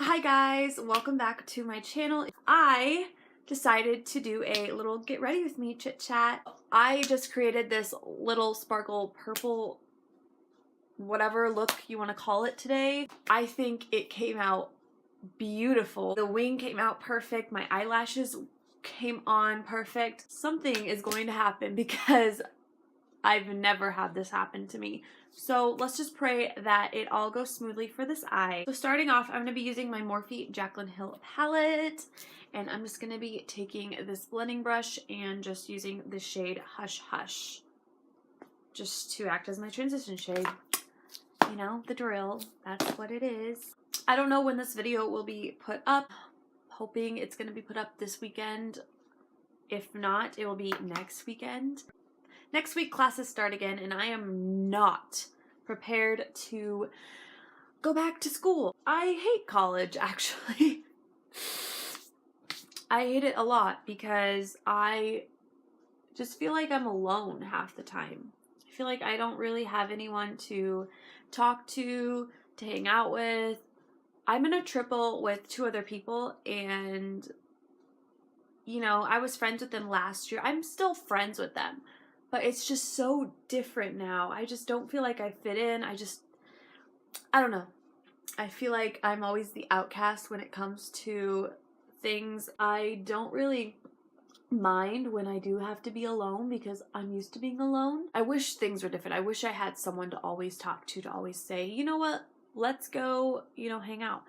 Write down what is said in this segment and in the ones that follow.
Hi guys, welcome back to my channel. I decided to do a little get ready with me chit chat. I just created this little sparkle purple whatever look you want to call it today. I think it came out beautiful. The wing came out perfect. My eyelashes came on perfect. Something is going to happen because I've never had this happen to me. So let's just pray that it all goes smoothly for this eye. So starting off, I'm going to be using my Morphe Jaclyn Hill palette. And I'm just going to be taking this blending brush and just using the shade Hush Hush. Just to act as my transition shade. You know, the drill. That's what it is. I don't know when this video will be put up. Hoping it's going to be put up this weekend. If not, it will be next weekend. Next week classes start again and I am not prepared to go back to school. I hate college actually. I hate it a lot because I just feel like I'm alone half the time. I feel like I don't really have anyone to talk to hang out with. I'm in a triple with 2 other people and you know, I was friends with them last year. I'm still friends with them. But it's just so different now. I just don't feel like I fit in. I don't know. I feel like I'm always the outcast when it comes to things. I don't really mind when I do have to be alone because I'm used to being alone. I wish things were different. I wish I had someone to always talk to always say, you know what, let's go, you know, hang out.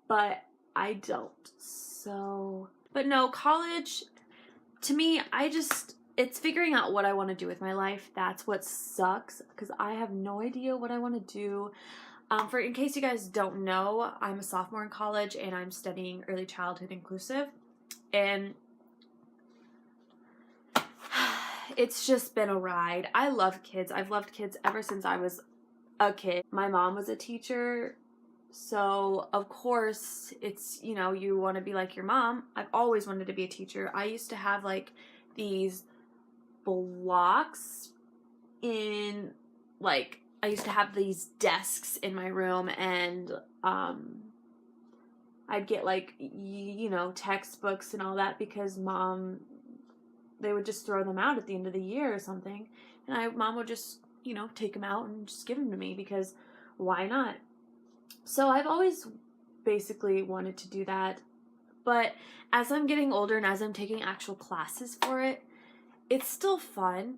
But I don't. So, but no, college, to me, it's figuring out what I want to do with my life. That's what sucks because I have no idea what I want to do. In case you guys don't know, I'm a sophomore in college and I'm studying early childhood inclusive. And it's just been a ride. I love kids. I've loved kids ever since I was a kid. My mom was a teacher. So, of course, it's, you know, you want to be like your mom. I've always wanted to be a teacher. I used to have like these blocks in like I used to have these desks in my room and I'd get like you know textbooks and all that because they would just throw them out at the end of the year or something and mom would just you know take them out and just give them to me because why not. So I've always basically wanted to do that, but as I'm getting older and as I'm taking actual classes for it, it's still fun,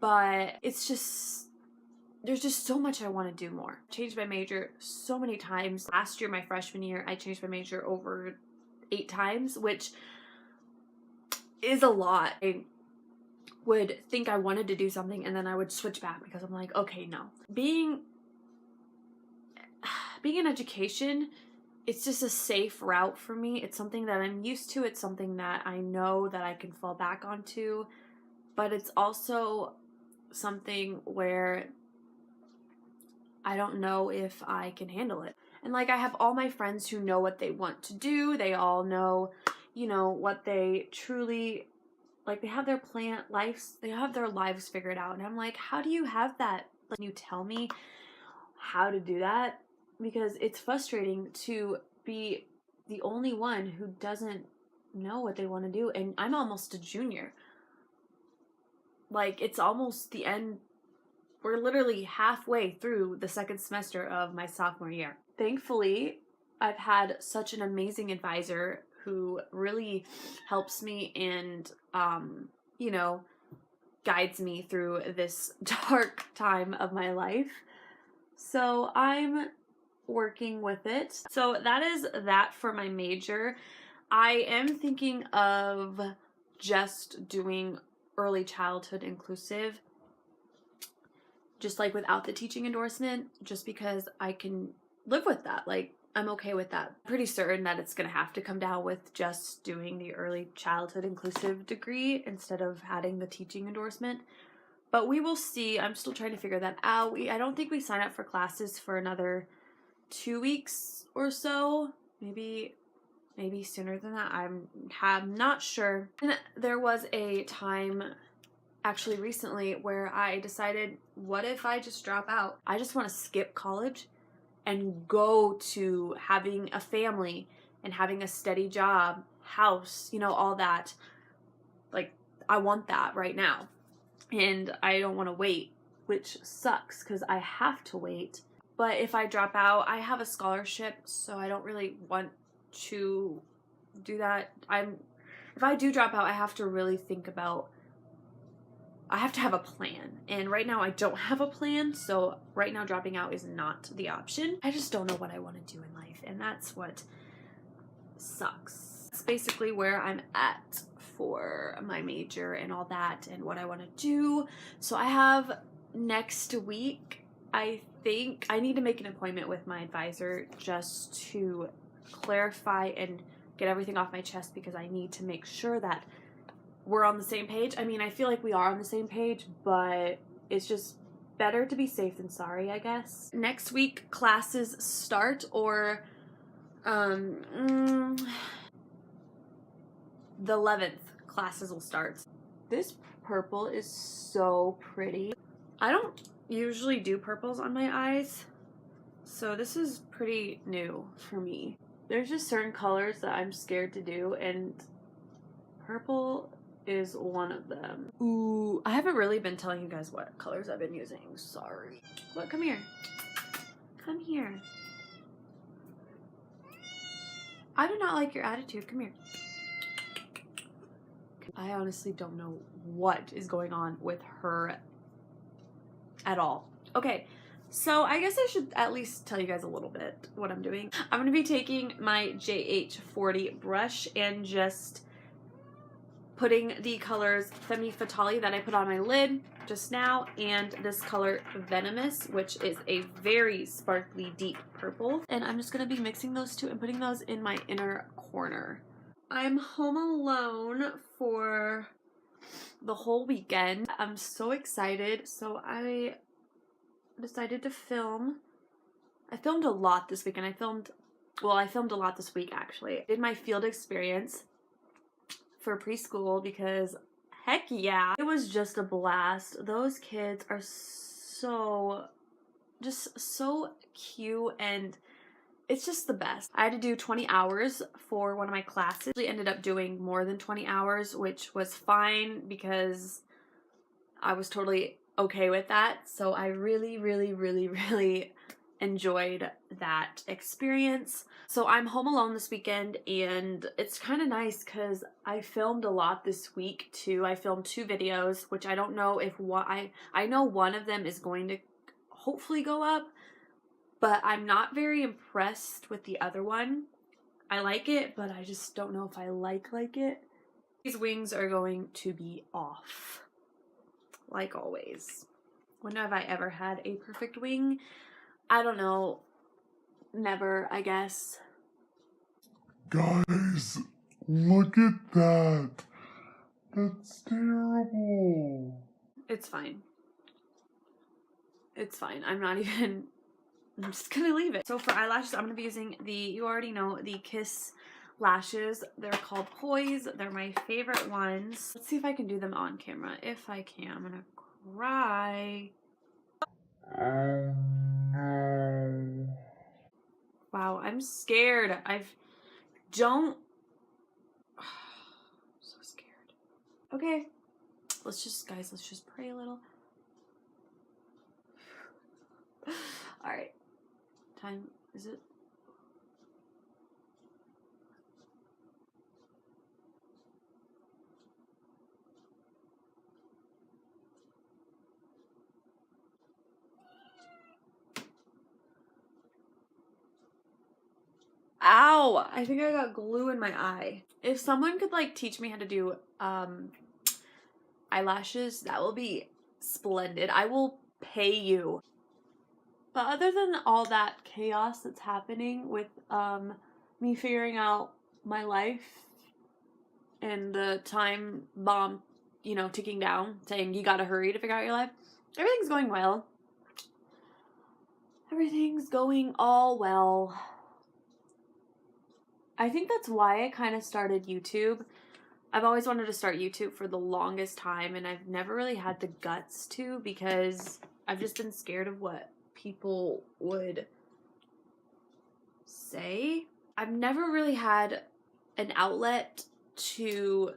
but it's just, there's just so much I want to do more. Changed my major so many times. Last year, my freshman year, I changed my major over 8 times, which is a lot. I would think I wanted to do something and then I would switch back because I'm like, okay, no. Being in education, it's just a safe route for me. It's something that I'm used to. It's something that I know that I can fall back onto. But it's also something where I don't know if I can handle it. And like I have all my friends who know what they want to do. They all know, you know, what they truly, like they have their they have their lives figured out. And I'm like, how do you have that? Like, can you tell me how to do that? Because it's frustrating to be the only one who doesn't know what they want to do. And I'm almost a junior. Like, it's almost the end. We're literally halfway through the 2nd semester of my sophomore year. Thankfully, I've had such an amazing advisor who really helps me and, you know, guides me through this dark time of my life. So I'm working with it. So that is that for my major. I am thinking of just doing early childhood inclusive, just like without the teaching endorsement, just because I can live with that. Like, I'm okay with that. Pretty certain that it's gonna have to come down with just doing the early childhood inclusive degree instead of having the teaching endorsement. But we will see. I'm still trying to figure that out. I don't think we sign up for classes for another 2 weeks or so. Maybe sooner than that. I'm not sure. And there was a time actually recently where I decided, what if I just drop out? I just want to skip college and go to having a family and having a steady job, house, you know, all that. Like, I want that right now. And I don't want to wait, which sucks because I have to wait. But if I drop out, I have a scholarship, so I don't really want to do that. If I do drop out, I have to really think about, I have to have a plan. And right now I don't have a plan, so right now dropping out is not the option. I just don't know what I want to do in life, and that's what sucks. It's basically where I'm at for my major and all that and what I want to do. So I have next week, I think I need to make an appointment with my advisor just to clarify and get everything off my chest, because I need to make sure that we're on the same page. I mean, I feel like we are on the same page, but it's just better to be safe than sorry, I guess. Next week classes start, or the 11th classes will start. This purple is so pretty. I don't usually do purples on my eyes, so this is pretty new for me. There's just certain colors that I'm scared to do, and purple is one of them. Ooh, I haven't really been telling you guys what colors I've been using. Sorry. But come here. Come here. I do not like your attitude. Come here. I honestly don't know what is going on with her at all. Okay, so I guess I should at least tell you guys a little bit what I'm doing. I'm going to be taking my JH40 brush and just putting the colors Femme Fatale that I put on my lid just now, and this color Venomous, which is a very sparkly deep purple. And I'm just going to be mixing those two and putting those in my inner corner. I'm home alone for the whole weekend. I'm so excited. So I decided to film. I filmed a lot this weekend. I filmed a lot this week actually. I did my field experience for preschool because heck yeah, it was just a blast. Those kids are just so cute, and it's just the best. I had to do 20 hours for one of my classes. I ended up doing more than 20 hours, which was fine because I was totally okay with that. So I really, really, really, really enjoyed that experience. So I'm home alone this weekend, and it's kind of nice because I filmed a lot this week too. I filmed 2 videos, which I don't know if I know one of them is going to hopefully go up, but I'm not very impressed with the other one. I like it, but I just don't know if I like it. These wings are going to be off, like always. When have I ever had a perfect wing? I don't know. Never, I guess. Guys, look at that. That's terrible. It's fine. It's fine. I'm just gonna leave it. So for eyelashes, I'm gonna be using you already know, the Kiss lashes. They're called Poise. They're my favorite ones. Let's see if I can do them on camera. If I can, I'm gonna cry. Oh no. Wow, I'm scared. I'm so scared. Okay, let's just pray a little. All right, time, is it? Ow! I think I got glue in my eye. If someone could like teach me how to do eyelashes, that will be splendid. I will pay you. But other than all that chaos that's happening with me figuring out my life and the time bomb, you know, ticking down, saying you gotta hurry to figure out your life, everything's going well. Everything's going all well. I think that's why I kind of started YouTube. I've always wanted to start YouTube for the longest time, and I've never really had the guts to, because I've just been scared of what people would say. I've never really had an outlet to,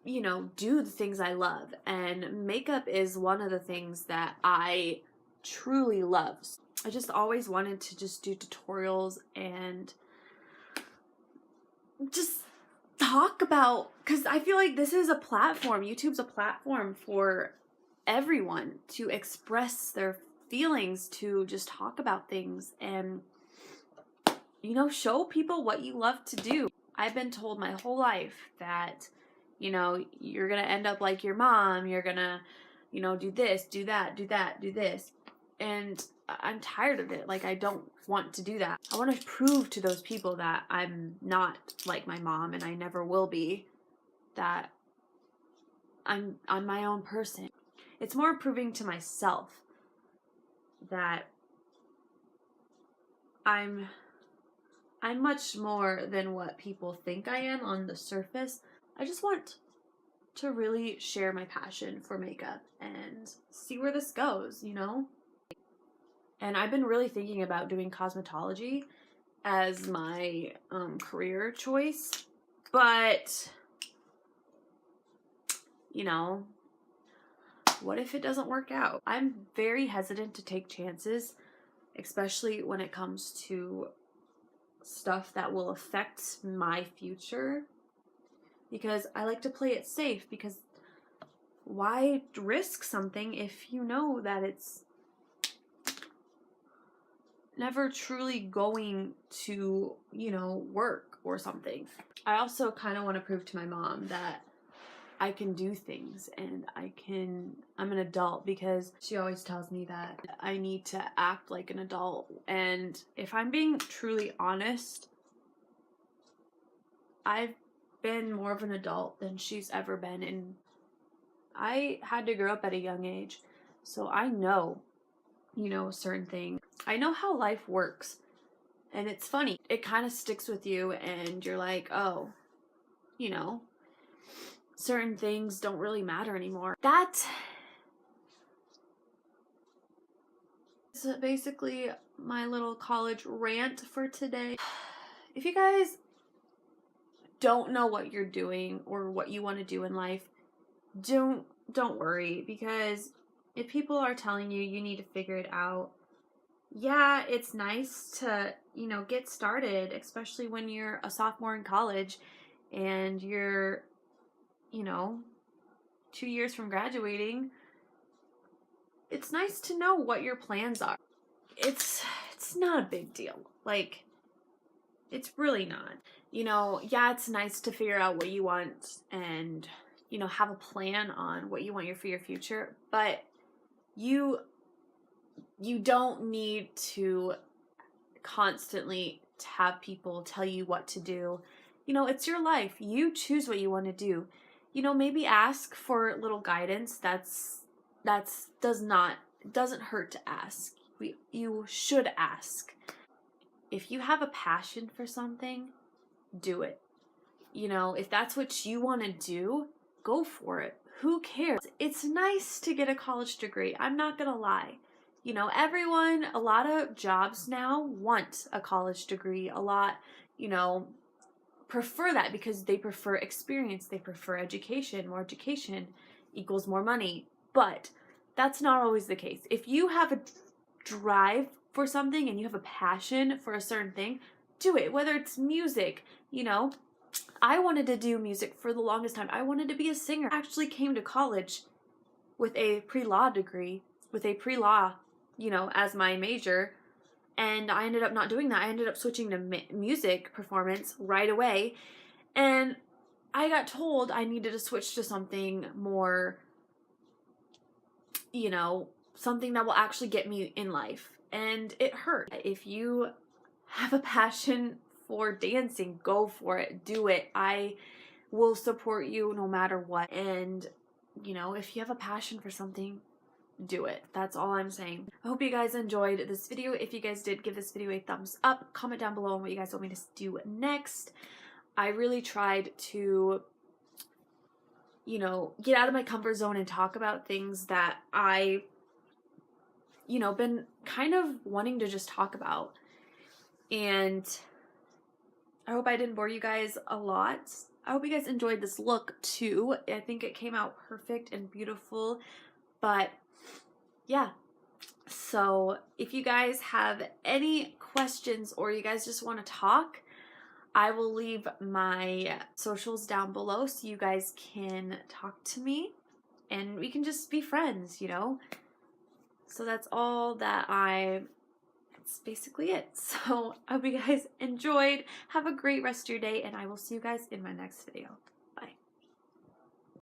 you know, do the things I love, and makeup is one of the things that I truly love. I just always wanted to just do tutorials and just talk about, because I feel like this is a platform, YouTube's a platform for everyone to express their feelings, to just talk about things and, you know, show people what you love to do. I've been told my whole life that, you know, you're gonna end up like your mom, you're gonna, you know, do this, do that, do that, do this. And I'm tired of it. Like, I don't want to do that. I want to prove to those people that I'm not like my mom, and I never will be, that I'm my own person. It's more proving to myself that I'm much more than what people think I am on the surface. I just want to really share my passion for makeup and see where this goes, you know? And I've been really thinking about doing cosmetology as my career choice, but, you know, what if it doesn't work out? I'm very hesitant to take chances, especially when it comes to stuff that will affect my future, because I like to play it safe, because why risk something if you know that it's never truly going to, you know, work or something. I also kind of want to prove to my mom that I can do things and I'm an adult, because she always tells me that I need to act like an adult. And if I'm being truly honest, I've been more of an adult than she's ever been, and I had to grow up at a young age, so I know, you know, certain things. I know how life works, and it's funny. It kind of sticks with you, and you're like, oh, you know, certain things don't really matter anymore. That is basically my little college rant for today. If you guys don't know what you're doing or what you want to do in life, don't worry, because if people are telling you you need to figure it out, yeah, it's nice to, you know, get started, especially when you're a sophomore in college and you're, you know, 2 years from graduating. It's nice to know what your plans are. It's not a big deal. Like, it's really not. You know, yeah, it's nice to figure out what you want and, you know, have a plan on what you want for your future, but you don't need to constantly have people tell you what to do. You know, it's your life. You choose what you want to do. You know, maybe ask for little guidance. Doesn't hurt to ask. You should ask. If you have a passion for something, do it. You know, if that's what you want to do, go for it. Who cares? It's nice to get a college degree. I'm not gonna lie. You know, a lot of jobs now want a college degree. A lot, you know, prefer that because they prefer experience. They prefer education. More education equals more money. But that's not always the case. If you have a drive for something and you have a passion for a certain thing, do it. Whether it's music, you know, I wanted to do music for the longest time. I wanted to be a singer. I actually came to college with a pre-law degree, you know, as my major, and I ended up not doing that. I ended up switching to music performance right away, and I got told I needed to switch to something more, you know, something that will actually get me in life, and it hurt. If you have a passion for dancing, go for it. Do it. I will support you no matter what. And, you know, if you have a passion for something, do it. That's all I'm saying. I hope you guys enjoyed this video. If you guys did, give this video a thumbs up. Comment down below on what you guys want me to do next. I really tried to, you know, get out of my comfort zone and talk about things that I, you know, been kind of wanting to just talk about. And I hope I didn't bore you guys a lot. I hope you guys enjoyed this look too. I think it came out perfect and beautiful. But yeah, so if you guys have any questions or you guys just want to talk, I will leave my socials down below so you guys can talk to me and we can just be friends, you know? So that's all that that's basically it. So I hope you guys enjoyed. Have a great rest of your day, and I will see you guys in my next video.